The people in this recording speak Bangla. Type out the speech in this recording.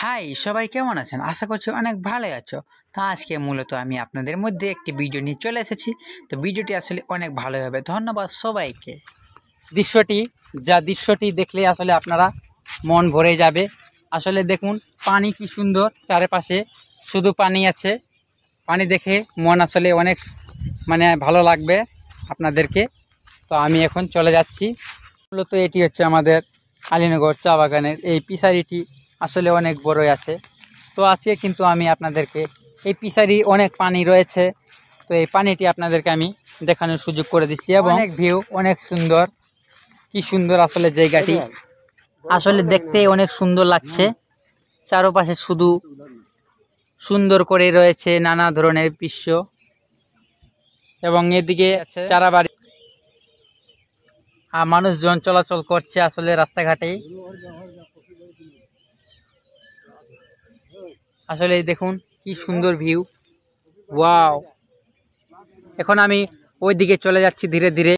হাই সবাই কেমন আছেন? আশা করছি অনেক ভালোই আছো। তো আজকে মূলত আমি আপনাদের মধ্যে একটি ভিডিও নিয়ে চলে এসেছি। তো ভিডিওটি আসলে অনেক ভালো হবে। ধন্যবাদ সবাইকে। দৃশ্যটি দেখলে আসলে আপনারা মন ভরে যাবে। আসলে দেখুন পানি কি সুন্দর, চারপাশে শুধু পানি আছে। পানি দেখে মন আসলে অনেক ভালো লাগবে আপনাদেরকে। তো আমি এখন চলে যাচ্ছি। মূলত এটি হচ্ছে আমাদের আলীনগর চা বাগানের এই পিসারিটি আসলে অনেক বড়ই আছে। তো আজকে কিন্তু আমি আপনাদেরকে এই পিসারি অনেক পানি রয়েছে, তো এই পানিটি আপনাদেরকে আমি দেখানোর সুযোগ করে দিচ্ছি এবং অনেক ভিউ, অনেক সুন্দর। কি সুন্দর আসলে জায়গাটি, আসলে দেখতে অনেক সুন্দর লাগছে। চারপাশে শুধু সুন্দর করে রয়েছে নানা ধরনের দৃশ্য এবং এদিকে চারাবাড়ি আর মানুষজন চলাচল করছে আসলে রাস্তাঘাটে। আসলে দেখুন কি সুন্দর ভিউ, ওয়াও। এখন আমি ওই দিকে চলে যাচ্ছি ধীরে ধীরে।